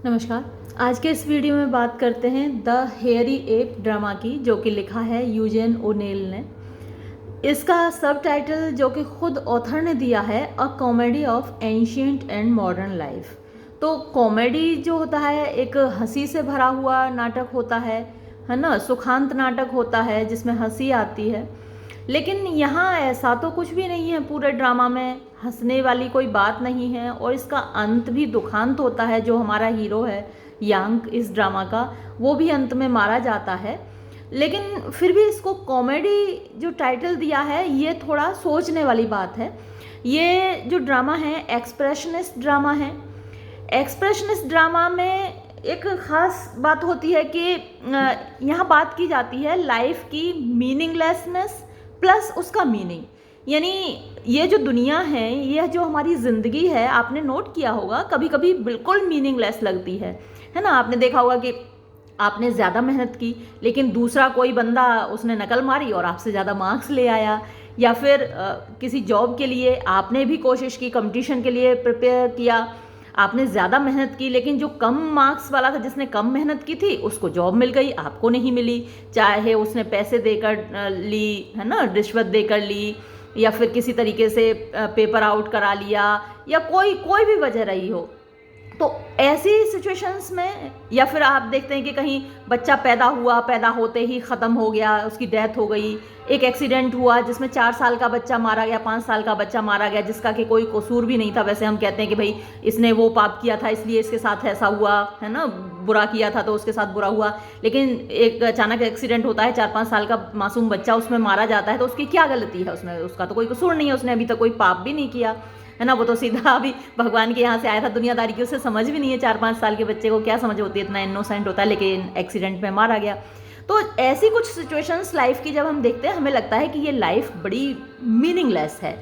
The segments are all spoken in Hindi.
नमस्कार। आज के इस वीडियो में बात करते हैं द हेयरी एप ड्रामा की, जो कि लिखा है यूजेन ओनेल ने। इसका सब टाइटल जो कि खुद ऑथर ने दिया है, a comedy of ancient and modern life. तो कॉमेडी जो होता है एक हंसी से भरा हुआ नाटक होता है ना, सुखांत नाटक होता है जिसमें हंसी आती है। लेकिन यहाँ ऐसा तो कुछ भी नहीं है, पूरे ड्रामा में हंसने वाली कोई बात नहीं है और इसका अंत भी दुखांत होता है। जो हमारा हीरो है यांग इस ड्रामा का, वो भी अंत में मारा जाता है। लेकिन फिर भी इसको कॉमेडी जो टाइटल दिया है, ये थोड़ा सोचने वाली बात है। ये जो ड्रामा है एक्सप्रेशनिस्ट ड्रामा है। एक्सप्रेशनिस्ट ड्रामा में एक ख़ास बात होती है कि यहाँ बात की जाती है लाइफ की मीनिंगलेसनेस प्लस उसका मीनिंग। यानी ये जो दुनिया है, यह जो हमारी ज़िंदगी है, आपने नोट किया होगा कभी कभी बिल्कुल मीनिंगलेस लगती है ना। आपने देखा होगा कि आपने ज़्यादा मेहनत की लेकिन दूसरा कोई बंदा उसने नकल मारी और आपसे ज़्यादा मार्क्स ले आया। या फिर किसी जॉब के लिए आपने भी कोशिश की, कंपटीशन के लिए प्रिपेयर किया, आपने ज़्यादा मेहनत की लेकिन जो कम मार्क्स वाला था, जिसने कम मेहनत की थी, उसको जॉब मिल गई, आपको नहीं मिली। चाहे उसने पैसे देकर ली, है ना, रिश्वत देकर ली, या फिर किसी तरीके से पेपर आउट करा लिया, या कोई भी वजह रही हो। तो ऐसी सिचुएशंस में, या फिर आप देखते हैं कि कहीं बच्चा पैदा हुआ, पैदा होते ही ख़त्म हो गया, उसकी डेथ हो गई। एक एक्सीडेंट हुआ जिसमें 4 साल का बच्चा मारा गया, 5 साल का बच्चा मारा गया, जिसका कि कोई कसूर भी नहीं था। वैसे हम कहते हैं कि भाई इसने वो पाप किया था इसलिए इसके साथ ऐसा हुआ, है ना, बुरा किया था तो उसके साथ बुरा हुआ। लेकिन एक अचानक एक्सीडेंट होता है, 4-5 साल का मासूम बच्चा उसमें मारा जाता है, तो उसकी क्या गलती है? उसमें उसका तो कोई कसूर नहीं है, उसने अभी तक कोई पाप भी नहीं किया, है ना। वो तो सीधा अभी भगवान के यहाँ से आया था दुनियादारी की, उसे समझ भी नहीं है। 4-5 साल के बच्चे को क्या समझ होती है, इतना इनोसेंट होता है, लेकिन एक्सीडेंट में मारा गया। तो ऐसी कुछ सिचुएशंस लाइफ की जब हम देखते हैं, हमें लगता है कि ये लाइफ बड़ी मीनिंगलेस है।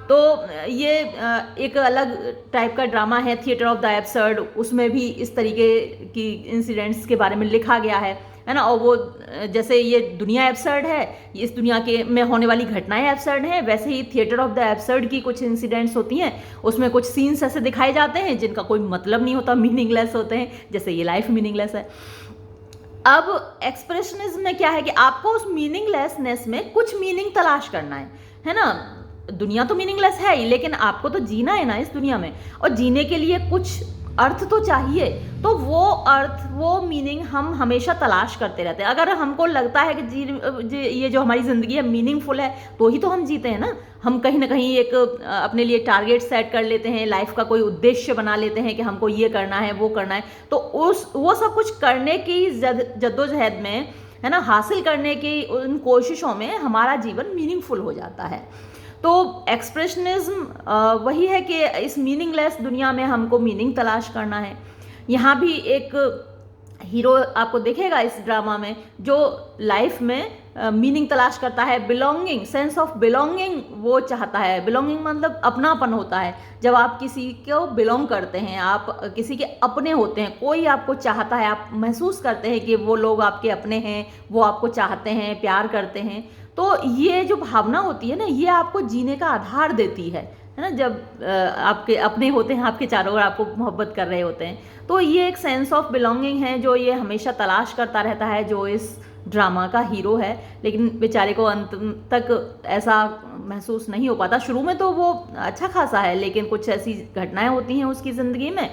तो ये एक अलग टाइप का ड्रामा है, थिएटर ऑफ द एब्सर्ड। उसमें भी इस तरीके की इंसिडेंट्स के बारे में लिखा गया है ना। और वो जैसे ये दुनिया एब्सर्ड है, इस दुनिया के में होने वाली घटनाएं एब्सर्ड हैं, वैसे ही थिएटर ऑफ द एब्सर्ड की कुछ इंसिडेंट्स होती हैं। उसमें कुछ सीन्स ऐसे दिखाए जाते हैं जिनका कोई मतलब नहीं होता, मीनिंगलेस होते हैं, जैसे ये लाइफ मीनिंगलेस है। अब एक्सप्रेशनिज्म में क्या है कि आपको उस मीनिंगलेसनेस में कुछ मीनिंग तलाश करना है ना। दुनिया तो मीनिंगलेस है ही, लेकिन आपको तो जीना है ना इस दुनिया में, और जीने के लिए कुछ अर्थ तो चाहिए। तो वो अर्थ, वो मीनिंग हम हमेशा तलाश करते रहते हैं। अगर हमको लगता है कि ये जो हमारी ज़िंदगी है मीनिंगफुल है, तो ही तो हम जीते हैं ना। हम कहीं ना कहीं एक अपने लिए टारगेट सेट कर लेते हैं, लाइफ का कोई उद्देश्य बना लेते हैं कि हमको ये करना है, वो करना है। तो वो सब कुछ करने की जद्दोजहद में, है ना, हासिल करने की उन कोशिशों में हमारा जीवन मीनिंगफुल हो जाता है। तो एक्सप्रेशनिज्म वही है कि इस मीनिंगलेस दुनिया में हमको मीनिंग तलाश करना है। यहाँ भी एक हीरो आपको दिखेगा इस ड्रामा में, जो लाइफ में मीनिंग तलाश करता है, बिलोंगिंग, सेंस ऑफ बिलोंगिंग वो चाहता है। बिलोंगिंग मतलब अपनापन होता है। जब आप किसी को बिलोंग करते हैं, आप किसी के अपने होते हैं, कोई आपको चाहता है, आप महसूस करते हैं कि वो लोग आपके अपने हैं, वो आपको चाहते हैं, प्यार करते हैं। तो ये जो भावना होती है ना, ये आपको जीने का आधार देती है ना। जब आपके अपने होते हैं, आपके चारों ओर आपको मोहब्बत कर रहे होते हैं, तो ये एक सेंस ऑफ बिलोंगिंग है जो ये हमेशा तलाश करता रहता है, जो इस ड्रामा का हीरो है। लेकिन बेचारे को अंत तक ऐसा महसूस नहीं हो पाता। शुरू में तो वो अच्छा खासा है, लेकिन कुछ ऐसी घटनाएं होती हैं उसकी ज़िंदगी में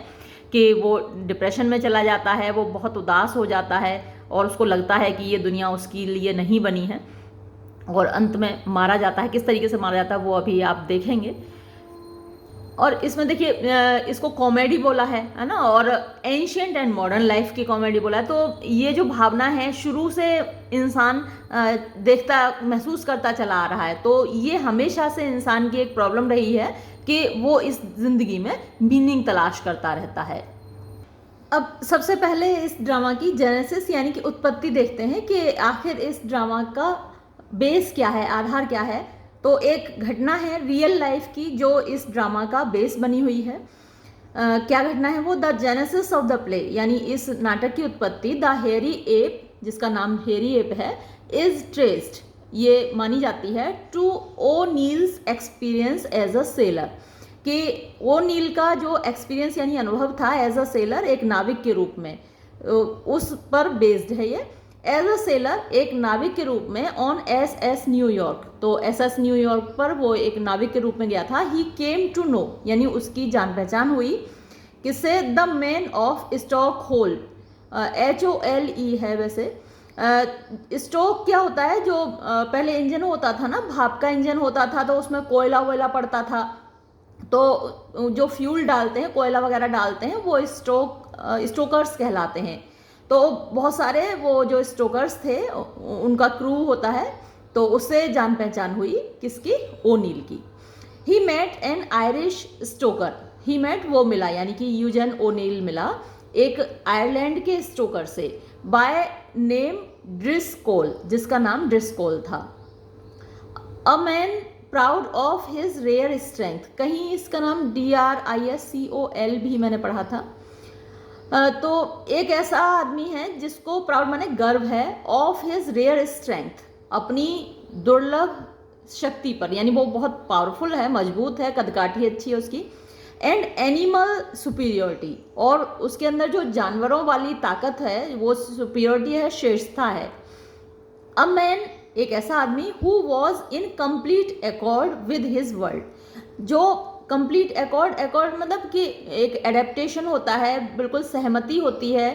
कि वो डिप्रेशन में चला जाता है, वो बहुत उदास हो जाता है और उसको लगता है कि ये दुनिया उसके लिए नहीं बनी है, और अंत में मारा जाता है। किस तरीके से मारा जाता है वो अभी आप देखेंगे। और इसमें देखिए, इसको कॉमेडी बोला है ना, और एंशियंट एंड मॉडर्न लाइफ की कॉमेडी बोला है। तो ये जो भावना है शुरू से इंसान देखता, महसूस करता चला आ रहा है। तो ये हमेशा से इंसान की एक प्रॉब्लम रही है कि वो इस जिंदगी में मीनिंग तलाश करता रहता है। अब सबसे पहले इस ड्रामा की जेनेसिस यानी कि उत्पत्ति देखते हैं कि आखिर इस ड्रामा का बेस क्या है, आधार क्या है। तो एक घटना है रियल लाइफ की जो इस ड्रामा का बेस बनी हुई है। क्या घटना है वो? The genesis of the play, यानी इस नाटक की उत्पत्ति, द हेयरी एप, जिसका नाम हेयरी एप है, इज ट्रेस्ड, ये मानी जाती है, to O'Neill's experience as a sailor, कि ओनील का जो एक्सपीरियंस यानी अनुभव था एज अ सेलर, एक नाविक के रूप में, उस पर बेस्ड है ये। एज अ सेलर, एक नाविक के रूप में ऑन एस न्यूयॉर्क, तो एस न्यूयॉर्क पर वो एक नाविक के रूप में गया था। ही केम टू नो, यानी उसकी जान पहचान हुई किससे? The man of Stockholm, HOLE है वैसे। स्टोक क्या होता है? जो पहले इंजन होता था ना, भाप का इंजन होता था, तो उसमें कोयला वोयला पड़ता था, तो जो फ्यूल डालते हैं, कोयला वगैरह डालते हैं, वो स्टोकर्स कहलाते हैं। तो बहुत सारे वो जो स्टोकर्स थे उनका क्रू होता है, तो उससे जान पहचान हुई किसकी? ओनील की। He met an Irish stoker, he met वो मिला, यानी कि यूजन ओनील मिला एक आयरलैंड के स्टोकर से, बाय नेम ड्रिस्कोल, जिसका नाम ड्रिस्कोल था। A man proud of his rare strength, कहीं इसका नाम DRISCOL भी मैंने पढ़ा था। तो एक ऐसा आदमी है जिसको प्राउड माने गर्व है, ऑफ हिज रेयर स्ट्रेंथ, अपनी दुर्लभ शक्ति पर, यानी वो बहुत पावरफुल है, मजबूत है, कदकाठी अच्छी है उसकी। एंड एनिमल सुपीरियोरिटी, और उसके अंदर जो जानवरों वाली ताकत है वो सुपीरियोरिटी है, श्रेष्ठता है। अ मैन, एक ऐसा आदमी, who was in complete accord with his world, जो कंप्लीट अकॉर्ड मतलब कि एक एडेप्टेशन होता है, बिल्कुल सहमति होती है,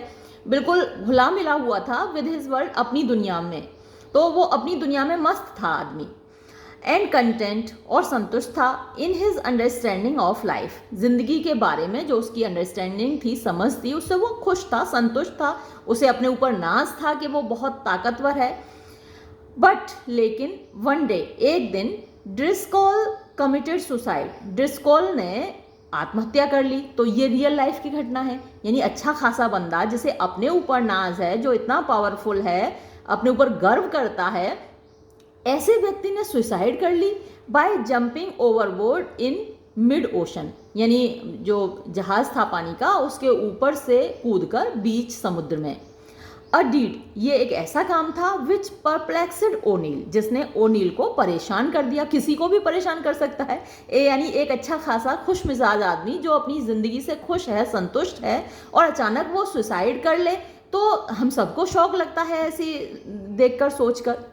बिल्कुल घुला मिला हुआ था विद हिज वर्ल्ड, अपनी दुनिया में, तो वो अपनी दुनिया में मस्त था आदमी। एंड कंटेंट, और संतुष्ट था, in his understanding of life, जिंदगी के बारे में जो उसकी अंडरस्टैंडिंग थी, समझ थी, उससे वो खुश था, संतुष्ट था, उसे अपने ऊपर नाज था कि वो बहुत ताकतवर है। बट लेकिन वन डे, एक दिन, ड्रिस्कोल कमिटेड सुसाइड, ड्रिस्कोल ने आत्महत्या कर ली। तो ये रियल लाइफ की घटना है, यानी अच्छा खासा बंदा जिसे अपने ऊपर नाज है, जो इतना पावरफुल है, अपने ऊपर गर्व करता है, ऐसे व्यक्ति ने सुसाइड कर ली by jumping overboard in mid ocean, यानी जो जहाज था पानी का, उसके ऊपर से कूदकर बीच समुद्र में। अ डीड, ये एक ऐसा काम था विच परप्लेक्सड ओनील, जिसने ओनील को परेशान कर दिया, किसी को भी परेशान कर सकता है, यानी एक अच्छा खासा खुश मिजाज आदमी जो अपनी जिंदगी से खुश है, संतुष्ट है, और अचानक वो सुसाइड कर ले, तो हम सबको शौक लगता है ऐसी देखकर, सोचकर।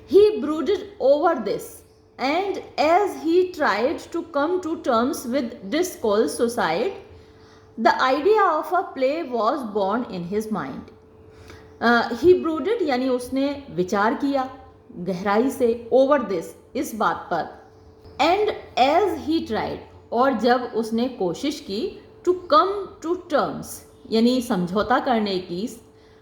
He brooded over this, and as he tried to come to terms with Driscoll's suicide, the idea of a play was born in his mind. He brooded, यानी उसने विचार किया गहराई से, over this, इस बात पर, and as he tried, और जब उसने कोशिश की, to come to terms, यानी समझौता करने की,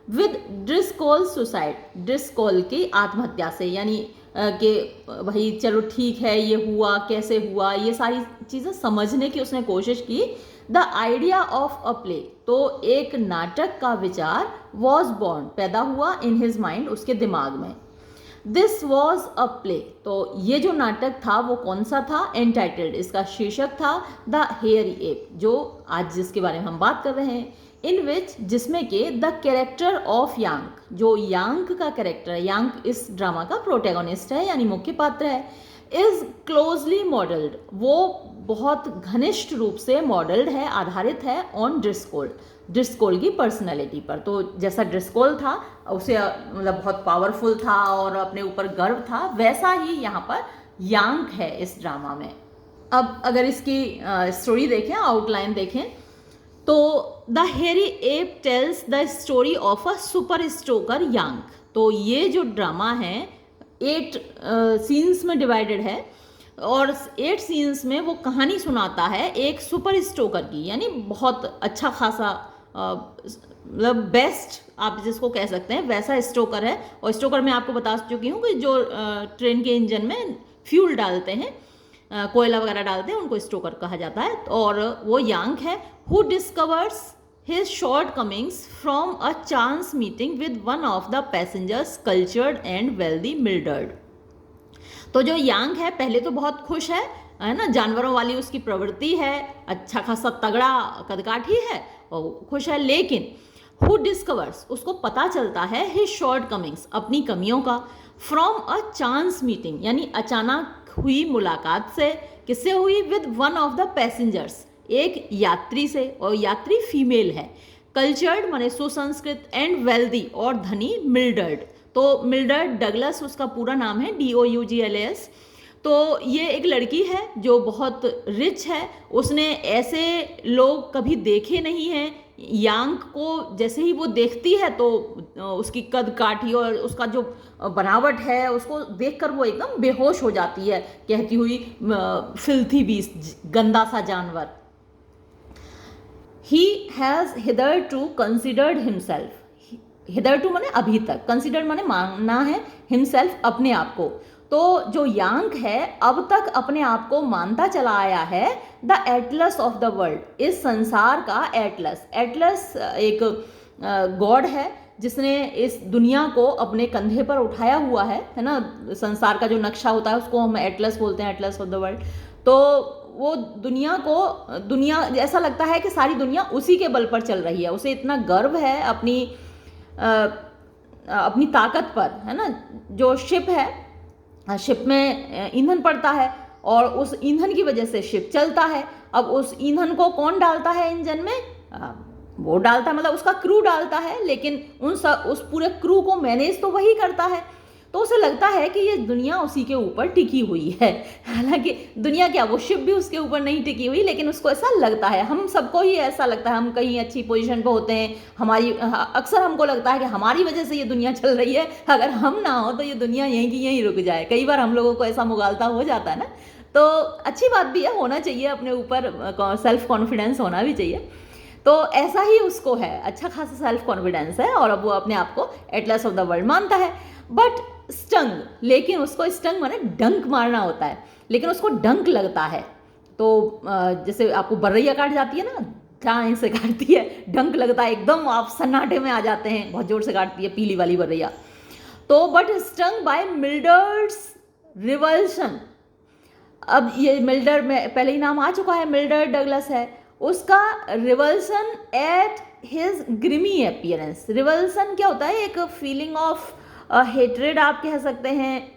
विद ड्रिस्कोल सुसाइड, ड्रिस्कोल की आत्महत्या से, यानी कि भाई चलो ठीक है, ये हुआ, कैसे हुआ, ये सारी चीज़ें समझने की उसने कोशिश की। The idea of a play, तो एक नाटक का विचार, वॉज बॉर्न, पैदा हुआ, इन हिज माइंड, उसके दिमाग में। दिस वॉज अ प्ले, तो ये जो नाटक था वो कौन सा था? एंटाइटल्ड, इसका शीर्षक था द हेयरी एप, जो आज जिसके बारे में हम बात कर रहे हैं, इन विच, जिसमें के द कैरेक्टर ऑफ यांक, जो यांक का कैरेक्टर है, यांक इस ड्रामा का प्रोटैगोनिस्ट है, यानी मुख्य पात्र है, इज क्लोजली मॉडल्ड, वो बहुत घनिष्ठ रूप से मॉडल्ड है, आधारित है, ऑन ड्रिस्कोल, ड्रिस्कोल की पर्सनैलिटी पर। तो जैसा ड्रिस्कोल था, उसे मतलब बहुत पावरफुल था और अपने ऊपर गर्व था, वैसा ही यहाँ पर यांक है इस ड्रामा में। अब अगर इसकी स्टोरी देखें, आउटलाइन देखें, तो the hairy app tells the story of a super Stoker rank. तो ये जो ड्रामा है 8 सीन्स में डिवाइडेड है, और 8 सीन्स में वो कहानी सुनाता है एक सुपर स्टोकर की, यानी बहुत अच्छा खासा मतलब बेस्ट आप जिसको कह सकते हैं वैसा स्टोकर है। और स्टोकर मैं आपको बता चुकी हूँ कि जो ट्रेन के इंजन में फ्यूल डालते हैं, कोयला वगैरह डालते हैं, उनको स्टोकर कहा जाता है। और वो यांक है, who discovers his shortcomings from a chance meeting with one of the passengers, cultured and wealthy Mildred. तो जो यांग है पहले तो बहुत खुश है ना, जानवरों वाली उसकी प्रवृत्ति है, अच्छा खासा तगड़ा कदकाठी है और खुश है, लेकिन हु डिस्कवर्स, उसको पता चलता है हिज शॉर्ट कमिंग्स, अपनी कमियों का, फ्रॉम अ चांस मीटिंग, यानी अचानक हुई मुलाकात से, किससे हुई? With one of the passengers, एक यात्री से, और यात्री फीमेल है। कल्चर्ड माने सुसंस्कृत, एंड वेल्दी और धनी मिल्डर्ड। तो मिल्डर्ड डगलस उसका पूरा नाम है, DOUGLAS। तो ये एक लड़की है जो बहुत रिच है, उसने ऐसे लोग कभी देखे नहीं हैं। यांग को जैसे ही वो देखती है तो उसकी कद काठी और उसका जो बनावट है उसको देखकर वो एकदम बेहोश हो जाती है, कहती हुई फिल्थी बीस्ट, गंदा सा जानवर। He has hitherto considered himself, hitherto माने अभी तक, कंसिडर्ड माने मानना है, हिमसेल्फ अपने आप को। तो जो यांग है अब तक अपने आप को मानता चला आया है the Atlas of the world, इस संसार का एटलस। एटलस एक गॉड है जिसने इस दुनिया को अपने कंधे पर उठाया हुआ है ना। संसार का जो नक्शा होता है उसको हम एटलस बोलते हैं, एटलस ऑफ द वर्ल्ड। तो वो दुनिया को, दुनिया ऐसा लगता है कि सारी दुनिया उसी के बल पर चल रही है। उसे इतना गर्व है अपनी ताकत पर, है ना। जो शिप है, शिप में ईंधन पड़ता है और उस ईंधन की वजह से शिप चलता है। अब उस ईंधन को कौन डालता है इंजन में? वो डालता है, मतलब उसका क्रू डालता है, लेकिन उस पूरे क्रू को मैनेज तो वही करता है। तो उसे लगता है कि ये दुनिया उसी के ऊपर टिकी हुई है। हालांकि दुनिया क्या, वो शिप भी उसके ऊपर नहीं टिकी हुई, लेकिन उसको ऐसा लगता है। हम सबको ही ऐसा लगता है, हम कहीं अच्छी पोजीशन पर होते हैं, अक्सर हमको लगता है कि हमारी वजह से ये दुनिया चल रही है, अगर हम ना हो तो ये दुनिया यहीं की यहीं रुक जाए। कई बार हम लोगों को ऐसा मुगालता हो जाता है ना। तो अच्छी बात भी है, होना चाहिए, अपने ऊपर सेल्फ कॉन्फिडेंस होना भी चाहिए। तो ऐसा ही उसको है, अच्छा खासा सेल्फ कॉन्फिडेंस है और अब वो अपने आप को एटलस ऑफ द वर्ल्ड मानता है। बट स्टंग, लेकिन उसको स्टंग माने डंक मारना होता है, लेकिन उसको डंक लगता है। तो जैसे आपको बर्रैया काट जाती है ना, टाइम से काटती है, डंक लगता है, एकदम आप सन्नाटे में आ जाते हैं, बहुत जोर से काटती है पीली वाली बर्रैया। तो बट स्टंग बाय मिल्डर्स रिवल्शन। अब ये मिल्डर में पहले ही नाम आ चुका है, मिल्डर डगलस है, उसका रिवल्सन एट हिज ग्रिमी अपीयरेंस। रिवल्सन क्या होता है? एक फीलिंग ऑफ हेट्रेड आप कह सकते हैं,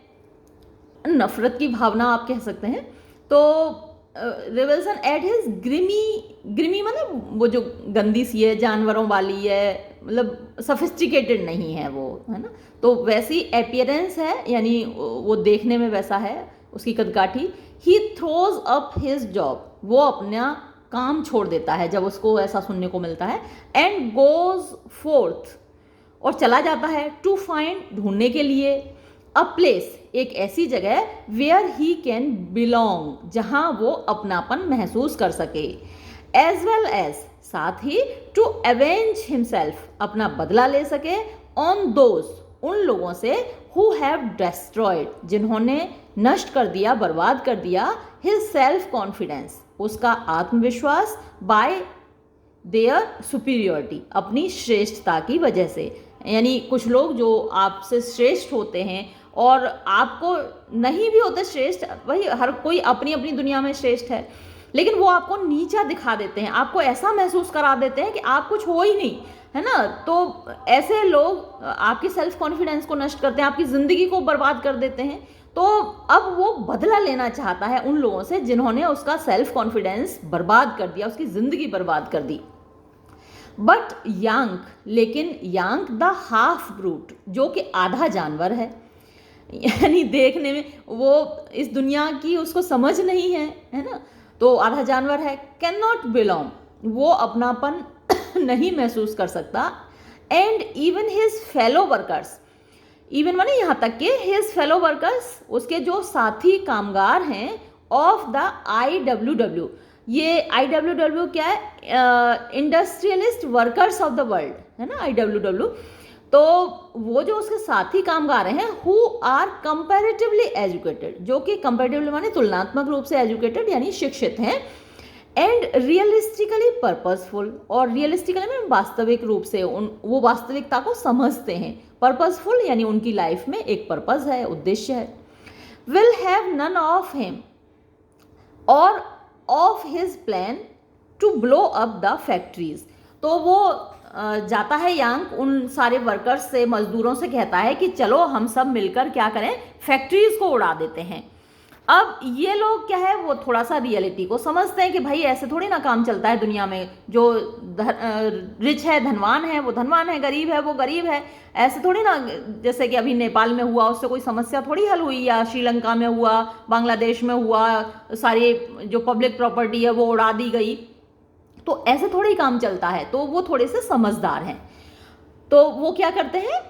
नफरत की भावना आप कह सकते हैं। तो रिवल्सन एट हिज ग्रिमी माने वो जो गंदी सी है, जानवरों वाली है, मतलब सफिस्टिकेटेड नहीं है वो, है ना। तो वैसी अपीयरेंस है, यानी वो देखने में वैसा है उसकी कदकाठी। He throws up his job, वो अपना काम छोड़ देता है जब उसको ऐसा सुनने को मिलता है। एंड गोज फोर्थ, और चला जाता है, टू फाइंड, ढूंढने के लिए, अ प्लेस, एक ऐसी जगह, वेयर ही कैन बिलोंग, जहां वो अपनापन महसूस कर सके। एज वेल एज, साथ ही, टू अवेंज हिमसेल्फ, अपना बदला ले सके, ऑन दोज, उन लोगों से, हु हैव डिस्ट्रॉयड, जिन्होंने नष्ट कर दिया, बर्बाद कर दिया, हिज सेल्फ कॉन्फिडेंस, उसका आत्मविश्वास, बाय देयर सुपीरियोरिटी, अपनी श्रेष्ठता की वजह से। यानी कुछ लोग जो आपसे श्रेष्ठ होते हैं और आपको नहीं भी होते श्रेष्ठ, वही हर कोई अपनी अपनी दुनिया में श्रेष्ठ है, लेकिन वो आपको नीचा दिखा देते हैं, आपको ऐसा महसूस करा देते हैं कि आप कुछ हो ही नहीं, है ना। तो ऐसे लोग आपकी सेल्फ कॉन्फिडेंस को नष्ट करते हैं, आपकी ज़िंदगी को बर्बाद कर देते हैं। तो अब वो बदला लेना चाहता है उन लोगों से जिन्होंने उसका सेल्फ कॉन्फिडेंस बर्बाद कर दिया, उसकी ज़िंदगी बर्बाद कर दी। बट यांग, लेकिन यांग द हाफ ब्रूट, जो कि आधा जानवर है, यानी देखने में वो इस दुनिया की उसको समझ नहीं है ना, तो आधा जानवर है। कैन नॉट बिलोंग, वो अपनापन नहीं महसूस कर सकता। And even his fellow workers, even माने यहाँ तक कि हिज फेलो वर्कर्स, उसके जो साथी कामगार हैं, ऑफ द IWW, ये IWW क्या है? Industrialist workers of the world, है ना IWW। तो वो जो उसके साथी कामगार हैं, हु आर कंपैरेटिवली एजुकेटेड, जो कि कंपैरेटिवली माने तुलनात्मक रूप से एजुकेटेड यानी शिक्षित हैं, एंड रियलिस्टिकली पर्पसफुल, और रियलिस्टिकली में वास्तविक रूप से वो वास्तविकता को समझते हैं। पर्पसफुल यानी उनकी लाइफ में एक पर्पस है, उद्देश्य है। Will have none of him, और of his plan to blow up the factories. तो वो जाता है यांग उन सारे वर्कर्स से, मजदूरों से कहता है कि चलो हम सब मिलकर क्या करें, फैक्ट्रीज को उड़ा देते हैं। अब ये लोग क्या है, वो थोड़ा सा रियलिटी को समझते हैं कि भाई ऐसे थोड़ी ना काम चलता है दुनिया में, जो रिच है धनवान है वो धनवान है, गरीब है वो गरीब है, ऐसे थोड़ी ना, जैसे कि अभी नेपाल में हुआ उससे कोई समस्या थोड़ी हल हुई, या श्रीलंका में हुआ, बांग्लादेश में हुआ, सारी जो पब्लिक प्रॉपर्टी है वो उड़ा दी गई, तो ऐसे थोड़ी काम चलता है। तो वो थोड़े से समझदार हैं, तो वो क्या करते हैं,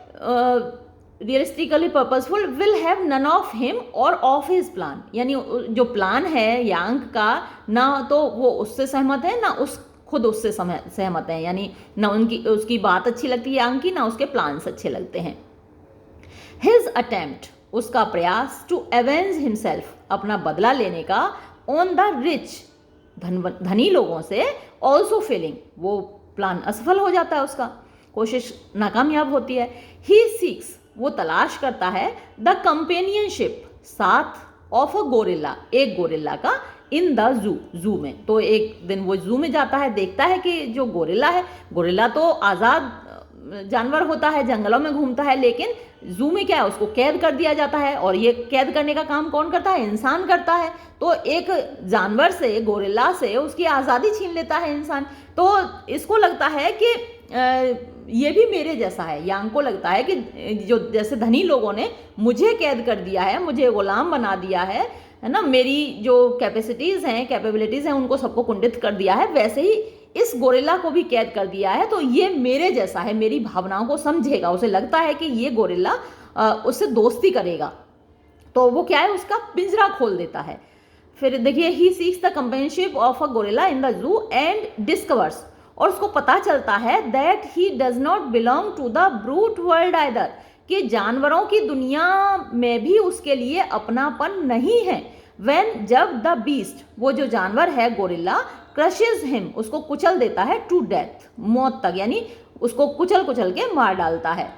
realistically purposeful will have none of him और ऑफ हिज प्लान, यानी जो प्लान है यांग का, ना तो वो उससे सहमत है ना खुद उससे सहमत है, यानी ना उसकी बात अच्छी लगती है यांग की, ना उसके प्लान्स अच्छे लगते हैं। हिज अटेम्प्ट, उसका प्रयास, टू एवेंज हिमसेल्फ, अपना बदला लेने का, ऑन द रिच, धनी लोगों से, ऑल्सो फेलिंग, वो प्लान असफल हो जाता है, उसका कोशिश नाकामयाब होती है। ही सीक्स, वो तलाश करता है, द कंपेनियनशिप, साथ, ऑफ अ गोरिल्ला, एक गोरिल्ला का, इन द जू में। तो एक दिन वो जू में जाता है, देखता है कि जो गोरिल्ला है, गोरिल्ला तो आज़ाद जानवर होता है, जंगलों में घूमता है, लेकिन जू में क्या है, उसको कैद कर दिया जाता है, और ये कैद करने का काम कौन करता है, इंसान करता है। तो एक जानवर से, गोरिल्ला से उसकी आज़ादी छीन लेता है इंसान। तो इसको लगता है कि ये भी मेरे जैसा है, यांग को लगता है कि जो जैसे धनी लोगों ने मुझे कैद कर दिया है, मुझे गुलाम बना दिया है ना, मेरी जो कैपेसिटीज़ हैं, कैपेबिलिटीज़ हैं, उनको सबको कुंठित कर दिया है, वैसे ही इस गोरिल्ला को भी कैद कर दिया है। तो ये मेरे जैसा है, मेरी भावनाओं को समझेगा, उसे लगता है कि ये गोरिल्ला उससे दोस्ती करेगा, तो वो क्या है, उसका पिंजरा खोल देता है। फिर देखिए, he seeks the companionship of a gorilla in the zoo and discovers, और उसको पता चलता है that he does not belong to the brute world either, कि जानवरों की दुनिया में भी उसके लिए अपनापन नहीं है। व्हेन, जब, द बीस्ट, वो जो जानवर है गोरिल्ला, क्रशेज हिम, उसको कुचल देता है, टू डेथ, मौत तक, यानी उसको कुचल कुचल के मार डालता है।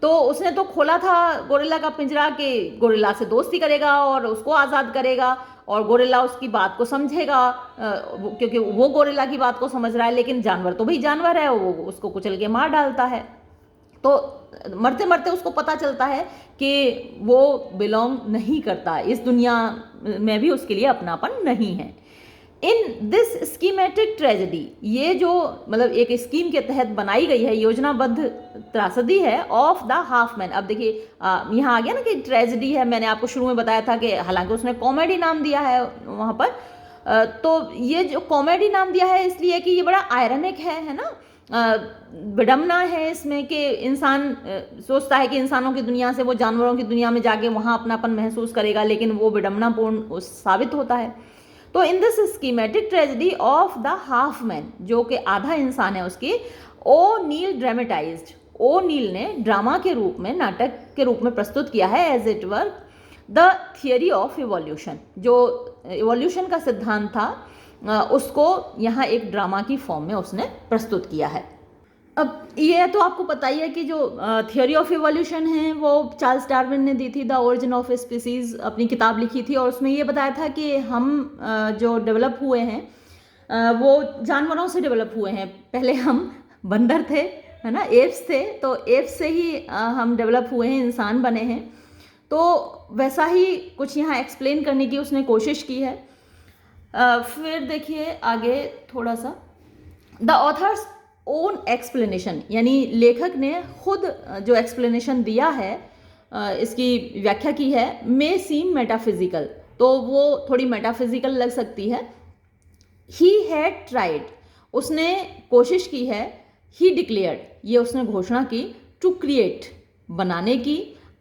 तो उसने तो खोला था गोरिल्ला का पिंजरा कि गोरिल्ला से दोस्ती करेगा और उसको आज़ाद करेगा, और गोरिल्ला उसकी बात को समझेगा, क्योंकि वो गोरिल्ला की बात को समझ रहा है, लेकिन जानवर तो भाई जानवर है, वो उसको कुचल के मार डालता है। तो मरते मरते उसको पता चलता है कि वो बिलोंग नहीं करता, इस दुनिया में भी उसके लिए अपनापन नहीं है। इन दिस स्कीमेटिक ट्रेजेडी, ये जो मतलब एक स्कीम के तहत बनाई गई है, योजनाबद्ध त्रासदी है, ऑफ द हाफ मैन। अब देखिए यहाँ आ गया ना कि ट्रेजेडी है, मैंने आपको शुरू में बताया था कि हालांकि उसने कॉमेडी नाम दिया है वहाँ पर, तो ये जो कॉमेडी नाम दिया है इसलिए कि ये बड़ा आयरनिक है ना, विडम्बना है इसमें कि इंसान सोचता है कि इंसानों की दुनिया से वो जानवरों की दुनिया में जाके वहाँ अपनापन महसूस करेगा, लेकिन वो विडम्बनापूर्ण साबित होता है। तो in this schematic tragedy of the half man, जो कि आधा इंसान है उसकी, ओ नील ड्रामेटाइज्ड, ओ नील ने ड्रामा के रूप में, नाटक के रूप में प्रस्तुत किया है, as it were the theory of evolution, जो इवोल्यूशन का सिद्धांत था उसको यहाँ एक ड्रामा की फॉर्म में उसने प्रस्तुत किया है। अब ये तो आपको पता ही है कि जो थियोरी ऑफ इवोल्यूशन है वो चार्ल्स डार्विन ने दी थी, द ओरिजिन ऑफ स्पीसीज अपनी किताब लिखी थी, और उसमें ये बताया था कि हम जो डेवलप हुए हैं वो जानवरों से डेवलप हुए हैं। पहले हम बंदर थे, है ना, एप्स थे, तो एप्स से ही हम डेवलप हुए हैं, इंसान बने हैं। तो वैसा ही कुछ यहाँ एक्सप्लेन करने की उसने कोशिश की है। फिर देखिए आगे थोड़ा सा, द ऑथर्स ओन एक्सप्लेनेशन, यानी लेखक ने खुद जो एक्सप्लेनेशन दिया है, इसकी व्याख्या की है, मे सीम मेटाफिजिकल, तो वो थोड़ी मेटाफिजिकल लग सकती है। ही हैड ट्राइड, उसने कोशिश की है, ही डिक्लेयर्ड, ये उसने घोषणा की, टू क्रिएट, बनाने की,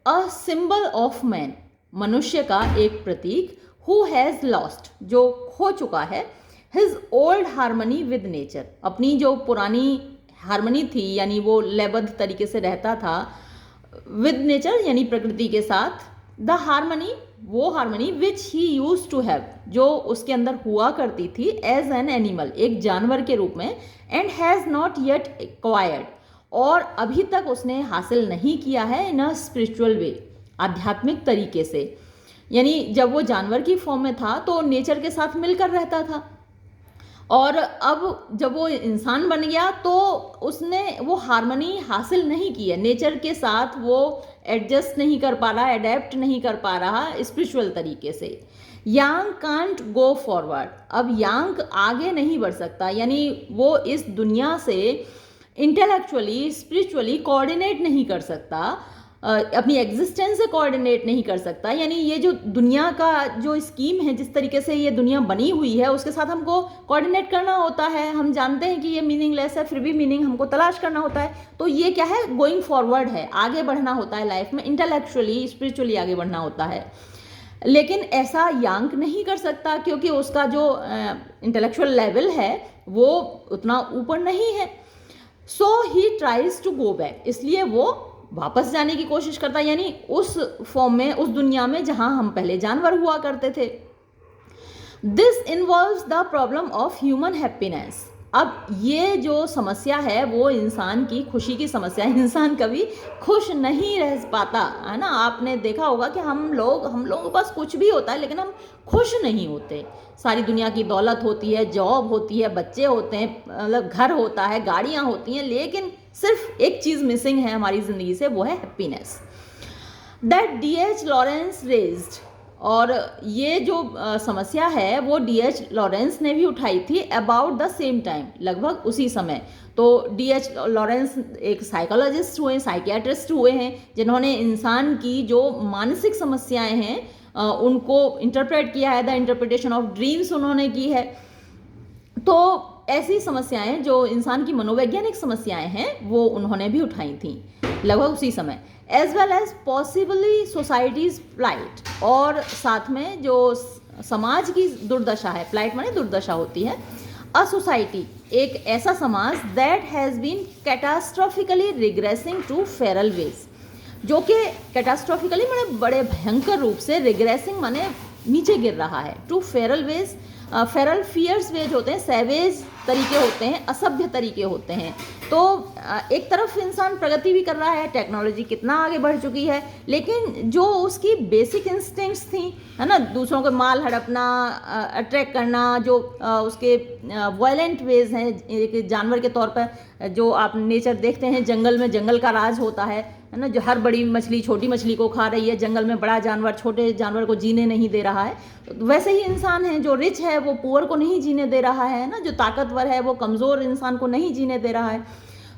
अ सिंबल ऑफ मैन, मनुष्य का एक प्रतीक, हु हैज़ लॉस्ट, जो खो चुका है, his old harmony with nature, अपनी जो पुरानी हारमनी थी, यानी वो लयबद्ध तरीके से रहता था, विद नेचर यानी प्रकृति के साथ, द हारमनी, वो harmony which he used to have, जो उसके अंदर हुआ करती थी, एज एन एनिमल, एक जानवर के रूप में, and has not yet acquired, और अभी तक उसने हासिल नहीं किया है, इन अ स्पिरिचुअल वे, आध्यात्मिक तरीके से। यानी जब वो जानवर की फॉर्म में था तो नेचर के साथ मिलकर रहता था, और अब जब वो इंसान बन गया तो उसने वो हारमनी हासिल नहीं की है, नेचर के साथ वो एडजस्ट नहीं कर पा रहा, एडेप्ट नहीं कर पा रहा स्पिरिचुअल तरीके से। यांग कांट गो फॉरवर्ड, अब यांग आगे नहीं बढ़ सकता, यानी वो इस दुनिया से इंटेलेक्चुअली स्पिरिचुअली कोऑर्डिनेट नहीं कर सकता, अपनी एग्जिस्टेंस से कोऑर्डिनेट नहीं कर सकता। यानी ये जो दुनिया का जो स्कीम है, जिस तरीके से ये दुनिया बनी हुई है, उसके साथ हमको कोऑर्डिनेट करना होता है। हम जानते हैं कि ये मीनिंगलेस है, फिर भी मीनिंग हमको तलाश करना होता है। तो ये क्या है, गोइंग फॉरवर्ड है, आगे बढ़ना होता है लाइफ में, इंटेलेक्चुअली स्पिरिचुअली आगे बढ़ना होता है। लेकिन ऐसा यांग नहीं कर सकता क्योंकि उसका जो इंटेलेक्चुअल लेवल है वो उतना ऊपर नहीं है। So he tries to go back, इसलिए वो वापस जाने की कोशिश करता है, यानी उस फॉर्म में, उस दुनिया में जहां हम पहले जानवर हुआ करते थे। This involves the problem of human happiness, अब ये जो समस्या है वो इंसान की खुशी की समस्या है। इंसान कभी खुश नहीं रह पाता है ना। आपने देखा होगा कि हम लोगों के पास कुछ भी होता है लेकिन हम खुश नहीं होते। सारी दुनिया की दौलत होती है, जॉब होती है, बच्चे होते हैं, मतलब घर होता है, गाड़ियाँ होती हैं, लेकिन सिर्फ एक चीज़ मिसिंग है हमारी ज़िंदगी से, वो है happiness. That D.H. Lawrence raised, और ये जो समस्या है वो D.H. लॉरेंस ने भी उठाई थी अबाउट द सेम टाइम, लगभग उसी समय। तो D.H. लॉरेंस एक साइकोलॉजिस्ट हुए, साइकियाट्रिस्ट हुए हैं, जिन्होंने इंसान की जो मानसिक समस्याएं हैं उनको इंटरप्रेट किया है। द इंटरप्रिटेशन ऑफ ड्रीम्स उन्होंने की है। तो ऐसी समस्याएं जो इंसान की मनोवैज्ञानिक समस्याएं हैं वो उन्होंने भी उठाई थी लगभग उसी समय। As well as possibly society's plight, और साथ में जो समाज की दुर्दशा है, प्लाइट माने दुर्दशा होती है, अ सोसाइटी एक ऐसा समाज that has been catastrophically regressing to feral ways, जो कि कैटास्ट्रॉफिकली माने बड़े भयंकर रूप से, रिग्रेसिंग माने नीचे गिर रहा है, to feral ways. Feral fierce ways होते हैं, सैवेज तरीके होते हैं, असभ्य तरीके होते हैं। तो एक तरफ इंसान प्रगति भी कर रहा है, टेक्नोलॉजी कितना आगे बढ़ चुकी है, लेकिन जो उसकी बेसिक इंस्टिंक्ट्स थी, है ना, दूसरों को माल हड़पना, अट्रैक्ट करना, जो उसके वायलेंट वेज हैं, एक जानवर के तौर पर जो आप नेचर देखते हैं, जंगल में जंगल का राज होता है ना, जो हर बड़ी मछली छोटी मछली को खा रही है, जंगल में बड़ा जानवर छोटे जानवर को जीने नहीं दे रहा है। वैसे ही इंसान है, जो रिच है वो पुअर को नहीं जीने दे रहा है ना, जो ताकतवर है वो कमज़ोर इंसान को नहीं जीने दे रहा है।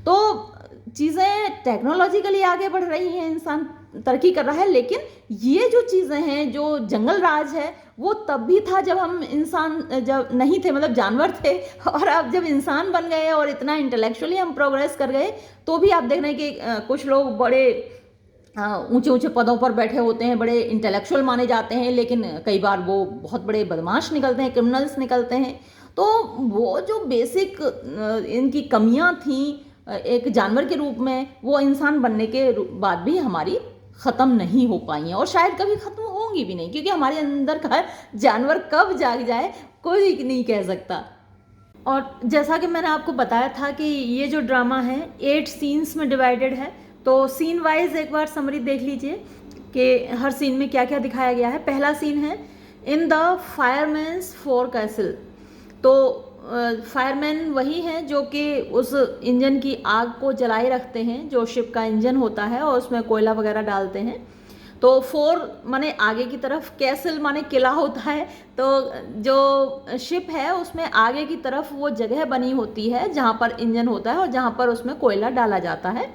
तो चीज़ें टेक्नोलॉजिकली आगे बढ़ रही हैं, इंसान तरक्की कर रहा है, लेकिन ये जो चीज़ें हैं, जो जंगल राज है, वो तब भी था जब हम इंसान जब नहीं थे, मतलब जानवर थे। और अब जब इंसान बन गए और इतना इंटेलेक्चुअली हम प्रोग्रेस कर गए, तो भी आप देख रहे हैं कि कुछ लोग बड़े ऊंचे ऊंचे पदों पर बैठे होते हैं, बड़े इंटेलेक्चुअल माने जाते हैं, लेकिन कई बार वो बहुत बड़े बदमाश निकलते हैं, क्रिमिनल्स निकलते हैं। तो वो जो बेसिक इनकी कमियां थी एक जानवर के रूप में, वो इंसान बनने के बाद भी हमारी ख़त्म नहीं हो पाई हैं, और शायद कभी ख़त्म होंगी भी नहीं, क्योंकि हमारे अंदर का जानवर कब जाग जाए कोई नहीं कह सकता। और जैसा कि मैंने आपको बताया था कि ये जो ड्रामा है 8 सीन्स में डिवाइडेड है। तो सीन वाइज एक बार समरी देख लीजिए कि हर सीन में क्या क्या दिखाया गया है। पहला सीन है इन द फायरमैन्स फोर कैसल। तो फायरमैन वही हैं जो कि उस इंजन की आग को जलाए रखते हैं, जो शिप का इंजन होता है, और उसमें कोयला वगैरह डालते हैं। तो फोर माने आगे की तरफ, कैसल माने किला होता है। तो जो शिप है उसमें आगे की तरफ वो जगह बनी होती है जहाँ पर इंजन होता है और जहाँ पर उसमें कोयला डाला जाता है।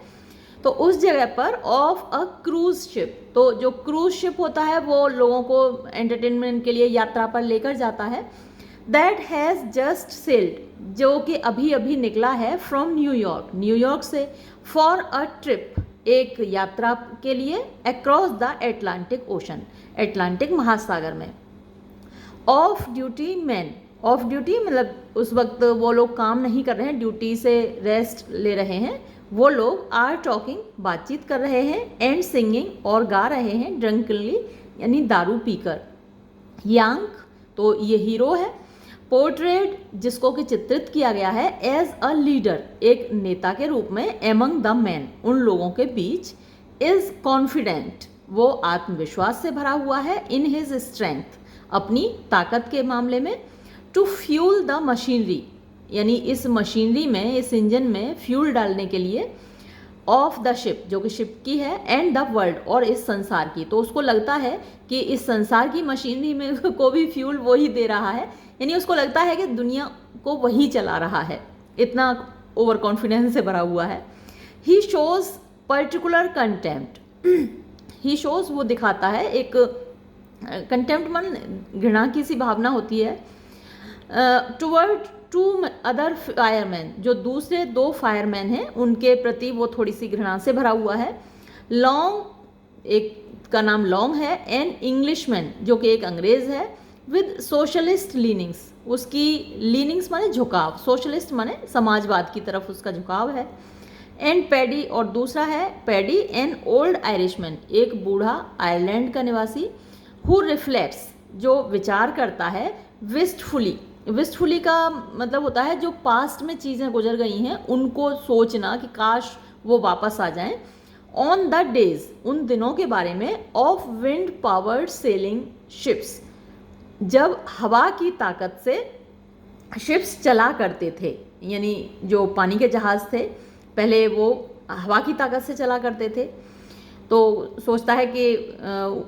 तो उस जगह पर ऑफ अ क्रूज शिप, तो जो क्रूज शिप होता है वो लोगों को एंटरटेनमेंट के लिए यात्रा पर लेकर जाता है। दैट हैज़ जस्ट सेल्ड, जो कि अभी अभी निकला है फ्रॉम न्यूयॉर्क, न्यूयॉर्क से, फॉर अ ट्रिप, एक यात्रा के लिए, across the Atlantic ocean, Atlantic महासागर में। Of duty man, of duty मतलब उस वक्त वो लोग काम नहीं कर रहे हैं, ड्यूटी से रेस्ट ले रहे हैं, वो लोग आर टॉकिंग, बातचीत कर रहे हैं, एंड सिंगिंग, और गा रहे हैं, ड्रंकनली यानी दारू पीकर। यांग, तो ये हीरो है। पोर्ट्रेट, जिसको कि चित्रित किया गया है एज अ लीडर, एक नेता के रूप में, एमंग द मैन, उन लोगों के बीच। इज कॉन्फिडेंट, वो आत्मविश्वास से भरा हुआ है, इन हिज स्ट्रेंथ, अपनी ताकत के मामले में। टू फ्यूल द मशीनरी, यानी इस मशीनरी में, इस इंजन में फ्यूल डालने के लिए। ऑफ द शिप, जो कि शिप की है, एंड द वर्ल्ड, और इस संसार की। तो उसको लगता है कि इस संसार की मशीनरी में को भी फ्यूल वो ही दे रहा है, यानी उसको लगता है कि दुनिया को वही चला रहा है, इतना ओवर कॉन्फिडेंस से भरा हुआ है। ही शोज पर्टिकुलर कंटेम्प्ट, ही शोज वो दिखाता है, एक कंटेम्प्ट मन घृणा की सी भावना होती है, टुवर्ड टू अदर फायरमैन, जो दूसरे 2 फायरमैन हैं उनके प्रति वो थोड़ी सी घृणा से भरा हुआ है। लॉन्ग, एक का नाम लॉन्ग है, एन इंग्लिशमैन, जो कि एक अंग्रेज है, विद सोशलिस्ट लीनिंग्स, उसकी लीनिंग्स माने झुकाव, सोशलिस्ट माने समाजवाद की तरफ उसका झुकाव है। एंड पैडी, और दूसरा है पैडी, एन ओल्ड आयरिशमैन, एक बूढ़ा आयरलैंड का निवासी, हु रिफ्लेक्ट्स, जो विचार करता है, विस्टफुली, विस्टफुली का मतलब होता है जो पास्ट में चीज़ें गुजर गई हैं उनको सोचना कि काश वो वापस आ जाएं, ऑन द डेज, उन दिनों के बारे में, of wind powered selling ships, जब हवा की ताकत से शिप्स चला करते थे, यानी जो पानी के जहाज़ थे पहले वो हवा की ताकत से चला करते थे। तो सोचता है कि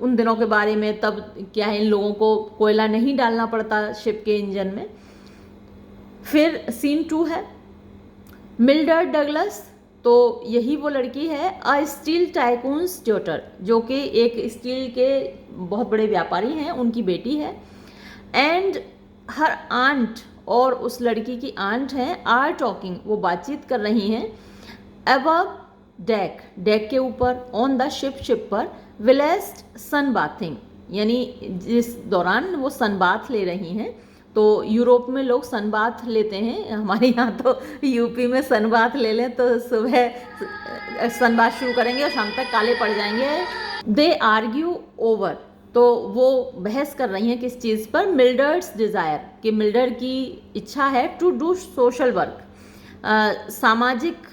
उन दिनों के बारे में, तब क्या है, इन लोगों को कोयला नहीं डालना पड़ता शिप के इंजन में। फिर सीन 2 है मिल्ड्रेड डगलस, तो यही वो लड़की है, अ स्टील टाइकून्स डॉटर, जो कि एक स्टील के बहुत बड़े व्यापारी हैं, उनकी बेटी है। एंड हर आंट, और उस लड़की की आंट हैं, आर टॉकिंग, वो बातचीत कर रही हैं, अबव डेक, डेक के ऊपर, ऑन द शिप, शिप पर, विलेस्ट सन बाथिंग, यानी जिस दौरान वो सन बाथ ले रही हैं। तो यूरोप में लोग सन बाथ लेते हैं, हमारे यहाँ तो यूपी में सन बाथ ले लें तो सुबह सन बाथ शुरू करेंगे और शाम तक काले पड़ जाएंगे। दे आर्ग्यू ओवर, तो वो बहस कर रही हैं किस चीज़ पर, मिल्ड्रेड्स डिज़ायर, कि मिल्ड्रेड की इच्छा है टू डू सोशल वर्क, सामाजिक,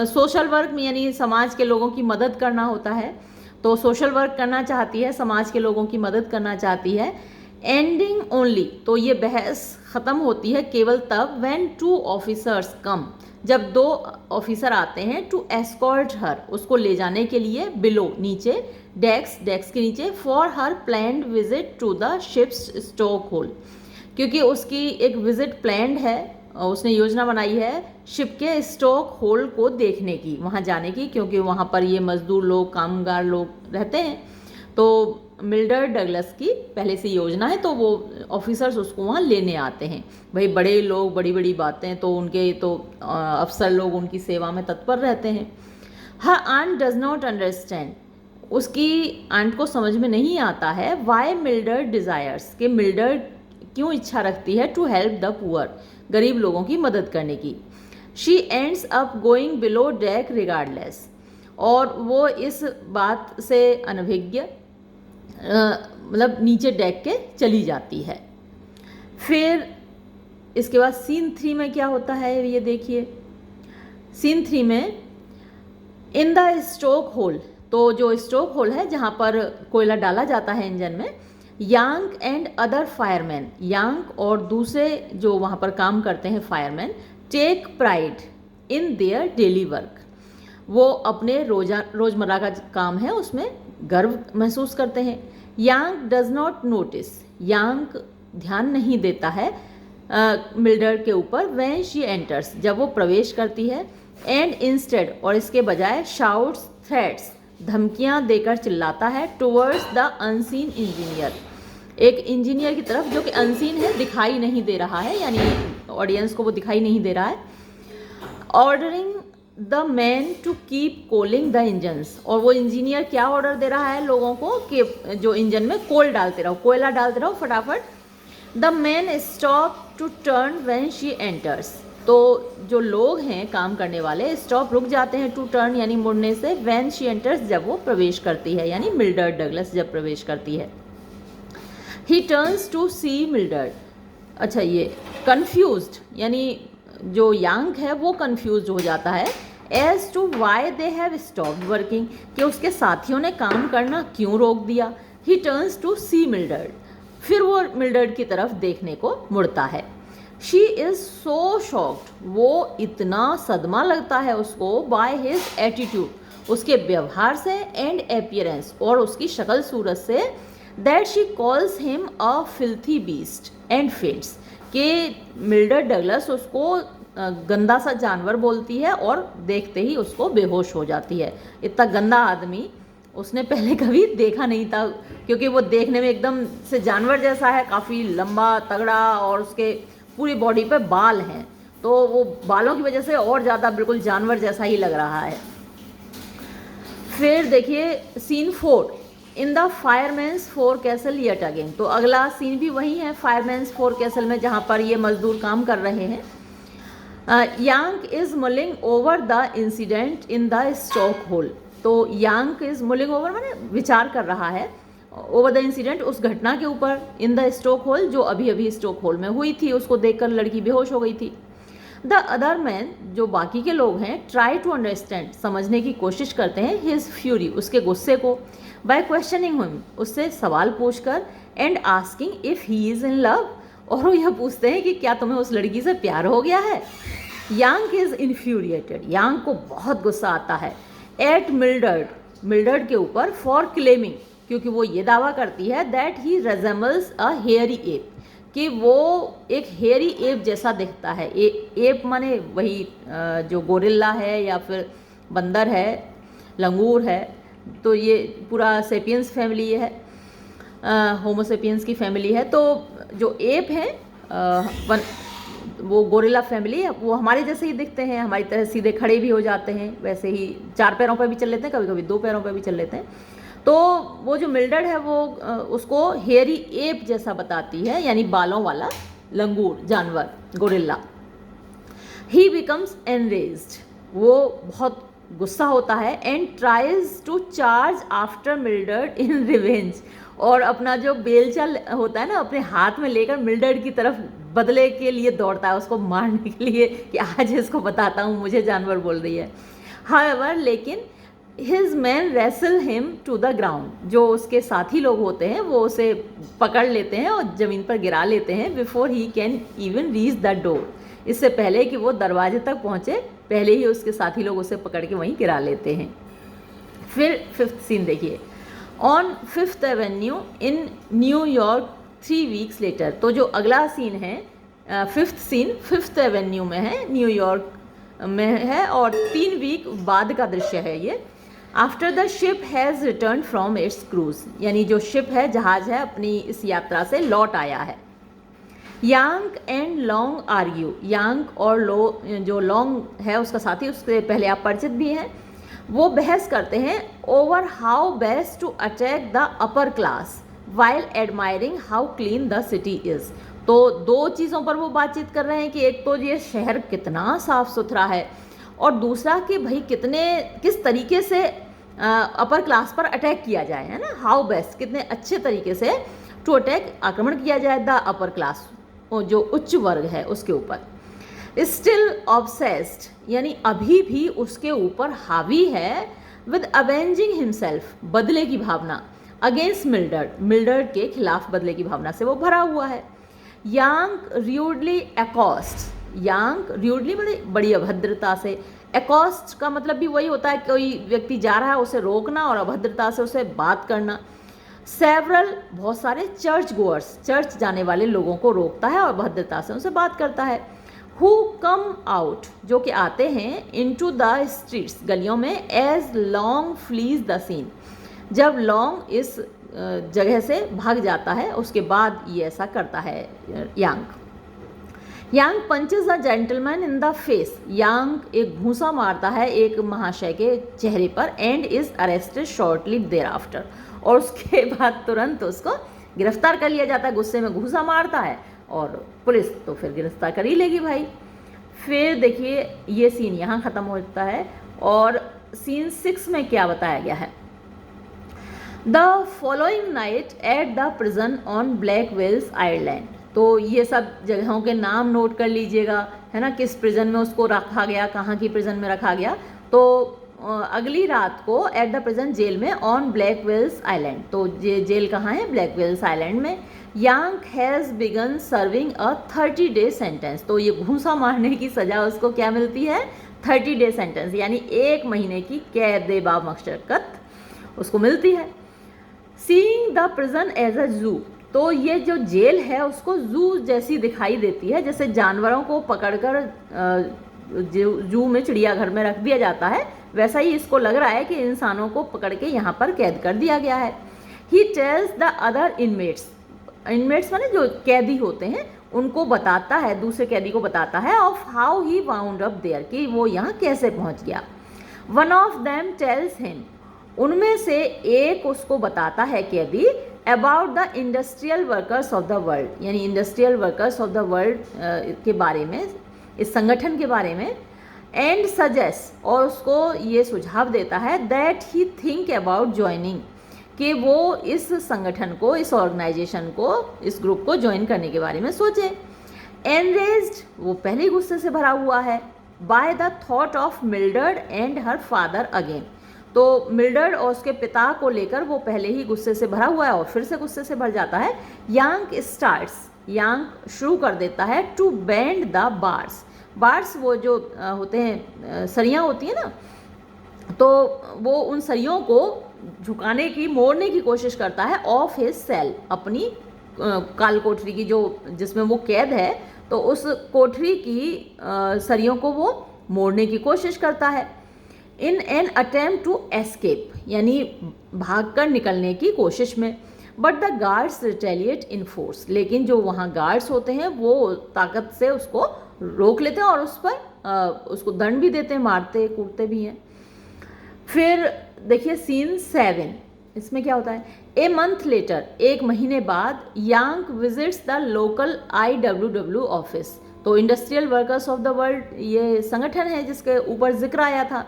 सोशल वर्क में यानी समाज के लोगों की मदद करना होता है, तो सोशल वर्क करना चाहती है, समाज के लोगों की मदद करना चाहती है। एंडिंग ओनली, तो ये बहस ख़त्म होती है केवल तब, व्हेन 2 ऑफिसर्स कम, जब 2 ऑफिसर आते हैं, टू एस्कॉर्ट हर, उसको ले जाने के लिए, बिलो, नीचे, डेक्स, डेक्स के नीचे, for her planned visit to the ship's stokehole, क्योंकि उसकी एक विजिट प्लान्ड है, उसने योजना बनाई है शिप के स्टॉक होल को देखने की, वहाँ जाने की, क्योंकि वहाँ पर ये मजदूर लोग, कामगार लोग रहते हैं। तो मिल्ड्रेड डगलस की पहले से योजना है, तो वो ऑफिसर्स उसको वहाँ लेने आते हैं। भाई बड़े लोग, बड़ी बड़ी बातें, तो उनके तो अफसर लोग उनकी सेवा में तत्पर रहते हैं। Her aunt does not understand, उसकी आंट को समझ में नहीं आता है, वाई मिल्ड्रेड डिज़ायर्स, कि मिल्ड्रेड क्यों इच्छा रखती है, टू हेल्प द पुअर, गरीब लोगों की मदद करने की। She ends up going below deck regardless, और वो इस बात से अनभिज्ञ मतलब नीचे डेक के चली जाती है। फिर इसके बाद सीन 3 में क्या होता है ये देखिए। सीन 3 में इन द स्टोक होल, तो जो स्टोक होल है जहाँ पर कोयला डाला जाता है इंजन में, Yank and other fireman, Yank और दूसरे जो वहाँ पर काम करते हैं fireman, take pride in their daily work, वो अपने रोज़मर्रा का काम है उसमें गर्व महसूस करते हैं। यांग डज नॉट नोटिस, यांग ध्यान नहीं देता है मिल्ड्रेड के ऊपर, व्हेन शी एंटर्स, जब वो प्रवेश करती है, एंड इंस्टेड, और इसके बजाय, शाउट्स थ्रेट्स, धमकियां देकर चिल्लाता है, टुवर्ड्स द अनसीन इंजीनियर, एक इंजीनियर की तरफ जो कि अनसीन है, दिखाई नहीं दे रहा है, यानी ऑडियंस को वो दिखाई नहीं दे रहा है। Ordering the man to keep coaling the engines, और वो इंजीनियर क्या ऑर्डर दे रहा है लोगों को कि जो इंजन में कोल डालते रहो, कोयला डालते रहो फटाफट। The man stop to turn when she enters, तो जो लोग हैं काम करने वाले स्टॉप, रुक जाते हैं, टू टर्न यानी मुड़ने से, व्हेन शी एंटर्स, जब वो प्रवेश करती है, यानी मिल्ड्रेड डगलस जब प्रवेश करती है। He turns to see Mildred, अच्छा ये कन्फ्यूज्ड, यानी जो यांग है वो कन्फ्यूज हो जाता है, as to why they have stopped working, कि उसके साथियों ने काम करना क्यों रोक दिया। He turns to see Mildred, फिर वो मिल्ड्रेड की तरफ देखने को मुड़ता है। शी इज़ सो शॉक्ड, वो इतना सदमा लगता है उसको, बाय हिज एटीट्यूड, उसके व्यवहार से, एंड अपीयरेंस, और उसकी शक्ल सूरत से, that she calls him a filthy beast and fades, कि मिल्ड्रेड डगलस उसको गंदा सा जानवर बोलती है और देखते ही उसको बेहोश हो जाती है। इतना गंदा आदमी उसने पहले कभी देखा नहीं था, क्योंकि वो देखने में एकदम से जानवर जैसा है, काफ़ी लंबा तगड़ा, और उसके पूरी बॉडी पे बाल हैं, तो वो बालों की वजह से और ज़्यादा बिल्कुल जानवर जैसा ही लग रहा है। फिर देखिए scene 4, in the fireman's forecastle yet again. तो अगला सीन भी वही है फायरमैन्स फोर कैसल में, जहाँ पर ये मजदूर काम कर रहे हैं। Yank is mulling over the incident in the stokehole. तो यांग इज मुलिंग ओवर माने विचार कर रहा है, ओवर द इंसिडेंट, उस घटना के ऊपर, इन द स्टॉक होल, जो अभी अभी स्टॉक होल में हुई थी, उसको देखकर लड़की बेहोश हो गई थी। द अदर मैन, जो बाकी के लोग हैं, ट्राई टू अंडरस्टैंड, समझने की कोशिश करते हैं, हिज फ्यूरी, उसके गुस्से को, बाय क्वेश्चनिंग हिम, उससे सवाल पूछकर, and asking if he is in love, और वो यह पूछते हैं कि क्या तुम्हें उस लड़की से प्यार हो गया है। यांग इज इन्फ्यूरिएटेड, यांग को बहुत गुस्सा आता है, एट मिल्ड्रेड, मिल्ड्रेड के ऊपर, फॉर क्लेमिंग, क्योंकि वो ये दावा करती है that he resembles a hairy ape, कि वो एक हेयरी एप जैसा दिखता है। एप माने वही जो गोरिल्ला है या फिर बंदर है, लंगूर है, तो ये पूरा सेपियंस फैमिली है, होमोसेपियंस की फैमिली है। तो जो एप है वो गोरिल्ला फैमिली है, वो हमारे जैसे ही दिखते हैं, हमारी तरह सीधे खड़े भी हो जाते हैं, वैसे ही 4 पैरों पर भी चल लेते हैं, कभी कभी 2 पैरों पर भी चल लेते हैं। तो वो जो मिल्ड्रेड है वो उसको हेयरी एप जैसा बताती है, यानी बालों वाला लंगूर जानवर, गोरिल्ला। ही बिकम्स एनरेज्ड, वो बहुत गुस्सा होता है, and tries to charge after Mildred in revenge, और अपना जो बेलचा होता है ना, अपने हाथ में लेकर मिल्ड्रेड की तरफ बदले के लिए दौड़ता है, उसको मारने के लिए, कि आज इसको बताता हूँ मुझे जानवर बोल रही है। हाउएवर, लेकिन his men wrestle him to the ground, जो उसके साथी लोग होते हैं वो उसे पकड़ लेते हैं और ज़मीन पर गिरा लेते हैं, before he can even reach the door, इससे पहले कि वो दरवाजे तक पहुँचे, पहले ही उसके साथी लोग उसे पकड़ के वहीं गिरा लेते हैं। फिर 5th सीन देखिए, on 5th Avenue in New York 3 weeks later. तो जो अगला सीन है 5th सीन 5th एवेन्यू में है, न्यूयॉर्क में है, और 3 वीक बाद का दृश्य है ये। After the ship has return from its cruise, यानी जो शिप है, जहाज है, अपनी इस यात्रा से लौट आया है। यांग एंड लॉन्ग आर्ग्यू, यांग और जो लॉन्ग है उसका साथी, उससे पहले आप परिचित भी हैं, वो बहस करते हैं over how best to attack the upper class while admiring how clean the city is. तो 2 चीज़ों पर वो बातचीत कर रहे हैं, कि एक तो ये शहर कितना साफ़ सुथरा है, और दूसरा कि भाई किस तरीके से अपर क्लास पर अटैक किया जाए, है ना, हाउ बेस्ट, कितने अच्छे तरीके से टू अटैक, आक्रमण किया जाए द अपर क्लास, जो उच्च वर्ग है उसके ऊपर। स्टिल ऑब्सेस्ड, यानी अभी भी उसके ऊपर हावी है, विद अवेंजिंग हिमसेल्फ, बदले की भावना, अगेंस्ट मिल्ड्रेड, मिल्ड्रेड के खिलाफ बदले की भावना से वो भरा हुआ है। यांग र्यूडली एकॉस्ट, यांग र्यूडली बड़ी अभद्रता से, एकॉस्ट का मतलब भी वही होता है, कोई व्यक्ति जा रहा है उसे रोकना और अभद्रता से उसे बात करना। सेवरल, बहुत सारे चर्च गोअर्स, चर्च जाने वाले लोगों को रोकता है और अभद्रता से उनसे बात करता है। हु कम आउट, जो कि आते हैं, इनटू द स्ट्रीट्स, गलियों में, as Long flees the scene, जब लॉन्ग इस जगह से भाग जाता है, उसके बाद ये ऐसा करता है Yank. Yank punches a gentleman in the face, Yank एक घूंसा मारता है एक महाशय के चेहरे पर, and is arrested shortly thereafter, और उसके बाद तुरंत उसको गिरफ्तार कर लिया जाता है। गुस्से में घूंसा मारता है और पुलिस तो फिर गिरफ्तार कर ही लेगी भाई। फिर देखिए ये सीन यहाँ ख़त्म होता है, और सीन 6 में क्या बताया गया है। The following night at the prison on Blackwell's Ireland. तो ये सब जगहों के नाम नोट कर लीजिएगा, है ना, किस प्रिजन में उसको रखा गया, कहाँ की प्रिजन में रखा गया। तो अगली रात को एट द प्रेजेंट जेल में ऑन ब्लैक वेल्स आइलैंड। तो ये जेल कहाँ है? ब्लैक वेल्स आइलैंड में। Yank has begun serving a 30-day sentence. तो ये घूंसा मारने की सज़ा उसको क्या मिलती है? 30-day सेंटेंस, यानी 1 महीने की कैद बा मशक्कत उसको मिलती है। Seeing the prison as a zoo. तो ये जो जेल है उसको जू जैसी दिखाई देती है, जैसे जानवरों को पकड़कर जू में, चिड़ियाघर में रख दिया जाता है, वैसा ही इसको लग रहा है कि इंसानों को पकड़ के यहाँ पर कैद कर दिया गया है। He tells the other inmates, inmates माने जो कैदी होते हैं, उनको बताता है, दूसरे कैदी को बताता है of how he wound up there, कि वो यहाँ कैसे पहुँच गया। One of them tells him, उनमें से एक उसको बताता है कैदी about the industrial workers of the world, यानी industrial workers of the world के बारे में, इस संगठन के बारे में। एंड सजेस्ट, और उसको ये सुझाव देता है that he think about joining, कि वो इस संगठन को, इस ऑर्गेनाइजेशन को, इस ग्रुप को ज्वाइन करने के बारे में सोचे। एनरेज्ड, वो पहले गुस्से से भरा हुआ है, by the thought of Mildred and her father again. तो मिल्डर्ड और उसके पिता को लेकर वो पहले ही गुस्से से भरा हुआ है और फिर से गुस्से से भर जाता है। यांग स्टार्ट्स, यांग शुरू कर देता है to bend the bars. Bars वो जो होते हैं, सरियाँ होती हैं ना, तो वो उन सरियों को झुकाने की, मोड़ने की कोशिश करता है ऑफ हिज सेल, अपनी काल कोठरी की, जो जिसमें वो कैद है, तो उस कोठरी की सरियों को वो मोड़ने की कोशिश करता है। In an attempt to escape, यानी भागकर निकलने की कोशिश में। But the guards retaliate in force, लेकिन जो वहाँ गार्ड्स होते हैं वो ताकत से उसको रोक लेते हैं और उस पर उसको दंड भी देते हैं, मारते कूटते भी हैं। फिर देखिए सीन 7, इसमें क्या होता है? ए मंथ लेटर, 1 महीने बाद, Yank visits the local IWW office. तो industrial workers of the world ये संगठन है जिसके ऊपर जिक्र आया था।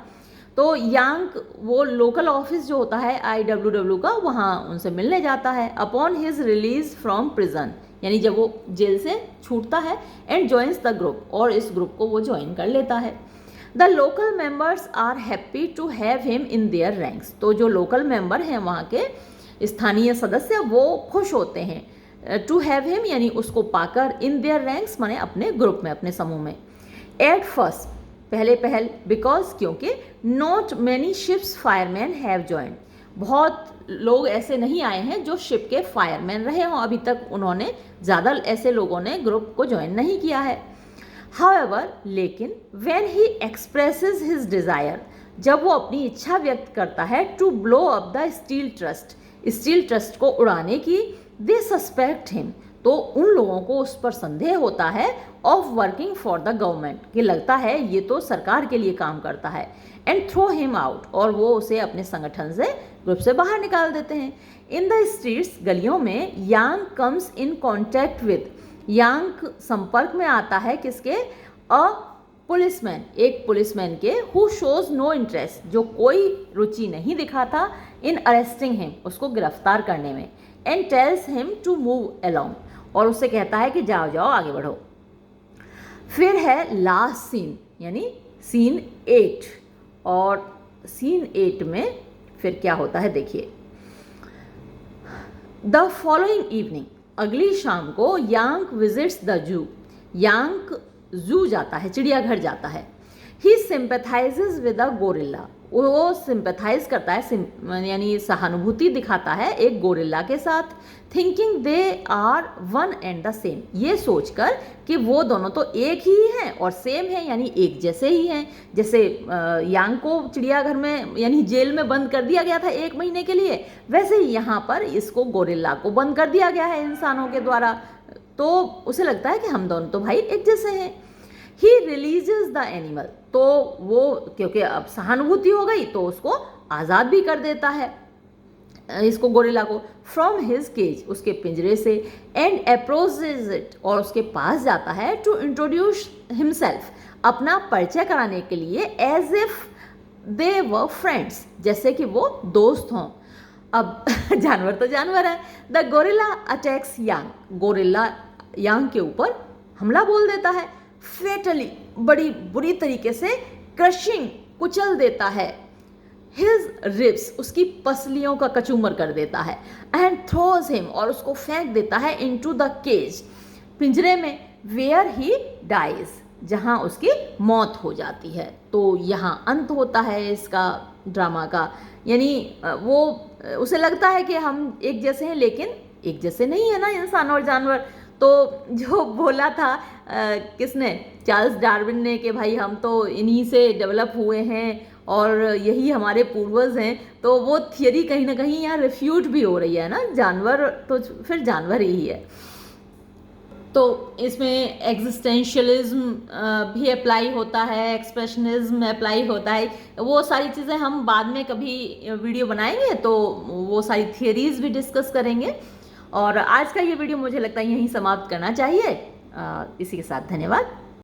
तो यांग वो लोकल ऑफिस जो होता है IWW का, वहाँ उनसे मिलने जाता है। Upon his release from prison, यानी जब वो जेल से छूटता है, एंड ज्वाइंस द ग्रुप, और इस ग्रुप को वो ज्वाइन कर लेता है। The local members are happy to have him in their ranks. तो जो लोकल मेंबर हैं, वहाँ के स्थानीय सदस्य, वो खुश होते हैं टू हैव हिम, यानी उसको पाकर, इन देयर रैंक्स माने अपने ग्रुप में, अपने समूह में। एट फर्स्ट, पहले पहल, बिकॉज, क्योंकि, not many ships fireman have joined, बहुत लोग ऐसे नहीं आए हैं जो शिप के फायरमैन रहे हों, अभी तक उन्होंने, ज़्यादा ऐसे लोगों ने ग्रुप को ज्वाइन नहीं किया है। हाउएवर, लेकिन, when he expresses his desire, जब वो अपनी इच्छा व्यक्त करता है to blow up the steel trust, steel trust को उड़ाने की, दे सस्पेक्ट हिम, तो उन लोगों को उस पर संदेह होता है of working for the government, कि लगता है ये तो सरकार के लिए काम करता है। एंड थ्रो हिम आउट, और वो उसे अपने संगठन से, ग्रुप से बाहर निकाल देते हैं। इन द स्ट्रीट्स, गलियों में, यांग कम्स इन कॉन्टैक्ट विद, यांग संपर्क में आता है किसके? अ पुलिसमैन, एक पुलिसमैन के, हु शोज नो इंटरेस्ट, जो कोई रुचि नहीं दिखाता, इन अरेस्टिंग हिम, उसको गिरफ्तार करने में। And tells him to move along, और उससे कहता है कि जाओ जाओ आगे बढ़ो। फिर है लास्ट सीन, यानी सीन 8, और सीन 8 में फिर क्या होता है देखिए। द फॉलोइंग इवनिंग, अगली शाम को, यांग विजिट्स द जू, यांग जू जाता है, चिड़ियाघर जाता है। ही सिंपैथाइजेज विद अ गोरिल्ला, वो सिंपैथाइज करता है, यानी सहानुभूति दिखाता है एक गोरिल्ला के साथ। Thinking they are one and the same, ये सोचकर कि वो दोनों तो एक ही हैं और सेम हैं, यानी एक जैसे ही हैं। जैसे यांग को चिड़ियाघर में, यानी जेल में बंद कर दिया गया था 1 महीने के लिए, वैसे ही यहाँ पर इसको, गोरिल्ला को, बंद कर दिया गया है इंसानों के द्वारा। तो उसे लगता है कि हम दोनों तो भाई एक जैसे हैं। ही रिलीजेस द एनिमल, तो वो क्योंकि अब सहानुभूति हो गई तो उसको आज़ाद भी कर देता है, इसको, गोरिल्ला को, फ्रॉम हिज केज, उसके पिंजरे से। एंड अप्रोचेज इट, और उसके पास जाता है, टू इंट्रोड्यूस हिमसेल्फ, अपना परिचय कराने के लिए, as if they were friends, जैसे कि वो दोस्त हों। अब जानवर तो जानवर है। The gorilla attacks Yank, gorilla Yank के ऊपर हमला बोल देता है। फेटली, बड़ी बुरी तरीके से, क्रशिंग, कुचल देता है। हिज रिब्स, उसकी पसलियों का कचूमर कर देता है, एंड थ्रोज हिम, और उसको फेंक देता है, इनटू द केज, पिंजरे में, वेयर ही डाइज, जहाँ उसकी मौत हो जाती है। तो यहाँ अंत होता है इसका ड्रामा का। यानी वो उसे लगता है कि हम एक जैसे हैं, लेकिन एक जैसे नहीं है ना इंसान और जानवर। तो जो बोला था किसने, चार्ल्स डार्विन ने, कि भाई हम तो इन्हीं से डेवलप हुए हैं और यही हमारे पूर्वज हैं, तो वो थियरी कहीं ना कहीं यहाँ रिफ्यूट भी हो रही है ना, जानवर तो फिर जानवर ही है। तो इसमें एग्जिस्टेंशियलिज्म भी अप्लाई होता है, एक्सप्रेशनिज्म अप्लाई होता है। वो सारी चीज़ें हम बाद में कभी वीडियो बनाएंगे तो वो सारी थियरीज भी डिस्कस करेंगे। और आज का ये वीडियो मुझे लगता है यहीं समाप्त करना चाहिए। इसी के साथ धन्यवाद।